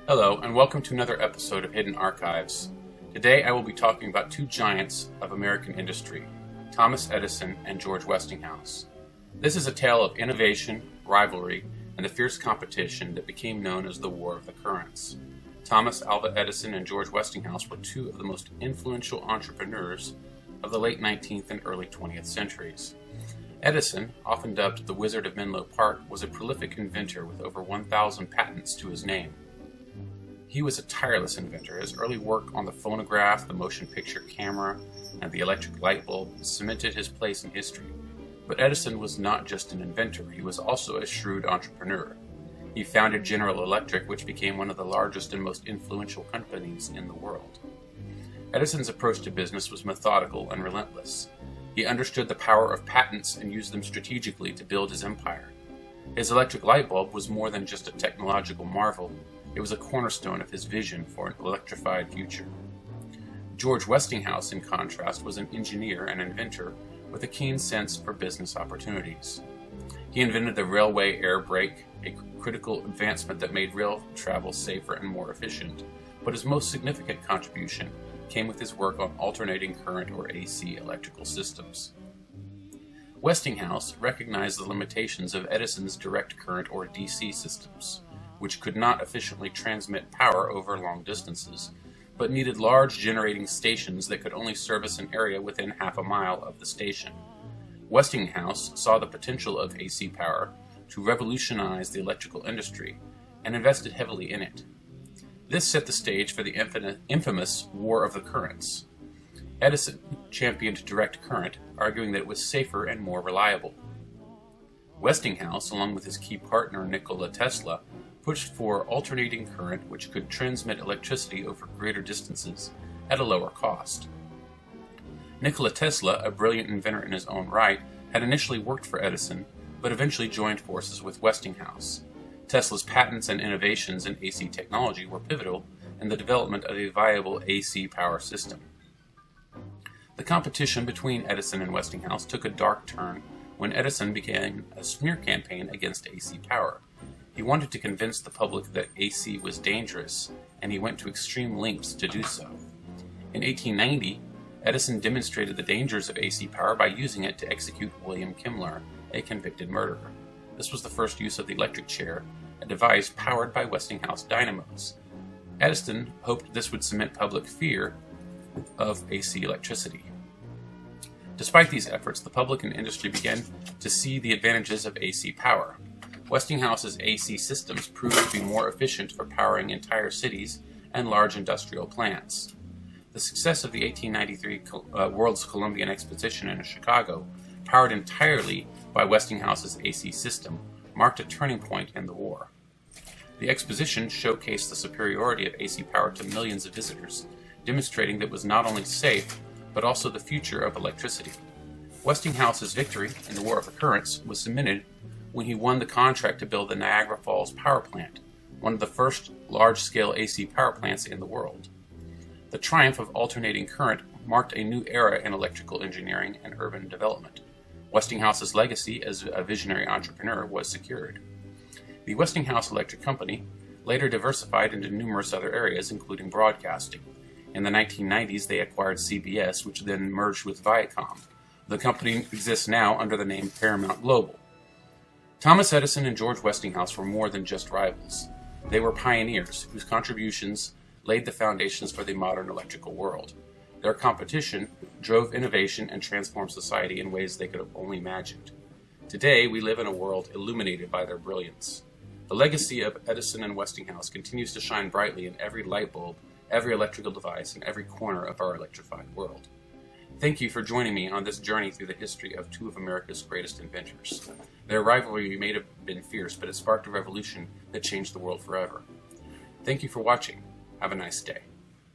Hello, and welcome to another episode of Hidden Archives. Today I will be talking about two giants of American industry, Thomas Edison and George Westinghouse. This is a tale of innovation, rivalry, and the fierce competition that became known as the War of the Currents. Thomas Alva Edison and George Westinghouse were two of the most influential entrepreneurs of the late 19th and early 20th centuries. Edison, often dubbed the Wizard of Menlo Park, was a prolific inventor with over 1,000 patents to his name. He was a tireless inventor. His early work on the phonograph, the motion picture camera, and the electric light bulb cemented his place in history. But Edison was not just an inventor, he was also a shrewd entrepreneur. He founded General Electric, which became one of the largest and most influential companies in the world. Edison's approach to business was methodical and relentless. He understood the power of patents and used them strategically to build his empire. His electric light bulb was more than just a technological marvel. It was a cornerstone of his vision for an electrified future. George Westinghouse, in contrast, was an engineer and inventor with a keen sense for business opportunities. He invented the railway air brake, a critical advancement that made rail travel safer and more efficient. But his most significant contribution came with his work on alternating current or AC electrical systems. Westinghouse recognized the limitations of Edison's direct current or DC systems, which could not efficiently transmit power over long distances, but needed large generating stations that could only service an area within half a mile of the station. Westinghouse saw the potential of AC power to revolutionize the electrical industry and invested heavily in it. This set the stage for the infamous War of the Currents. Edison championed direct current, arguing that it was safer and more reliable. Westinghouse, along with his key partner Nikola Tesla, pushed for alternating current which could transmit electricity over greater distances at a lower cost. Nikola Tesla, a brilliant inventor in his own right, had initially worked for Edison, but eventually joined forces with Westinghouse. Tesla's patents and innovations in AC technology were pivotal in the development of a viable AC power system. The competition between Edison and Westinghouse took a dark turn when Edison began a smear campaign against AC power. He wanted to convince the public that AC was dangerous, and he went to extreme lengths to do so. In 1890, Edison demonstrated the dangers of AC power by using it to execute William Kemmler, a convicted murderer. This was the first use of the electric chair, a device powered by Westinghouse dynamos. Edison hoped this would cement public fear of AC electricity. Despite these efforts, the public and industry began to see the advantages of AC power. Westinghouse's AC systems proved to be more efficient for powering entire cities and large industrial plants. The success of the 1893 World's Columbian Exposition in Chicago, powered entirely by Westinghouse's AC system, marked a turning point in the war. The exposition showcased the superiority of AC power to millions of visitors, demonstrating that it was not only safe, but also the future of electricity. Westinghouse's victory in the War of the Currents was cemented when he won the contract to build the Niagara Falls Power Plant, one of the first large-scale AC power plants in the world. The triumph of alternating current marked a new era in electrical engineering and urban development. Westinghouse's legacy as a visionary entrepreneur was secured. The Westinghouse Electric Company later diversified into numerous other areas, including broadcasting. In the 1990s, they acquired CBS, which then merged with Viacom. The company exists now under the name Paramount Global. Thomas Edison and George Westinghouse were more than just rivals. They were pioneers whose contributions laid the foundations for the modern electrical world. Their competition drove innovation and transformed society in ways they could have only imagined. Today, we live in a world illuminated by their brilliance. The legacy of Edison and Westinghouse continues to shine brightly in every light bulb, every electrical device, and every corner of our electrified world. Thank you for joining me on this journey through the history of two of America's greatest inventors. Their rivalry may have been fierce, but it sparked a revolution that changed the world forever. Thank you for watching. Have a nice day.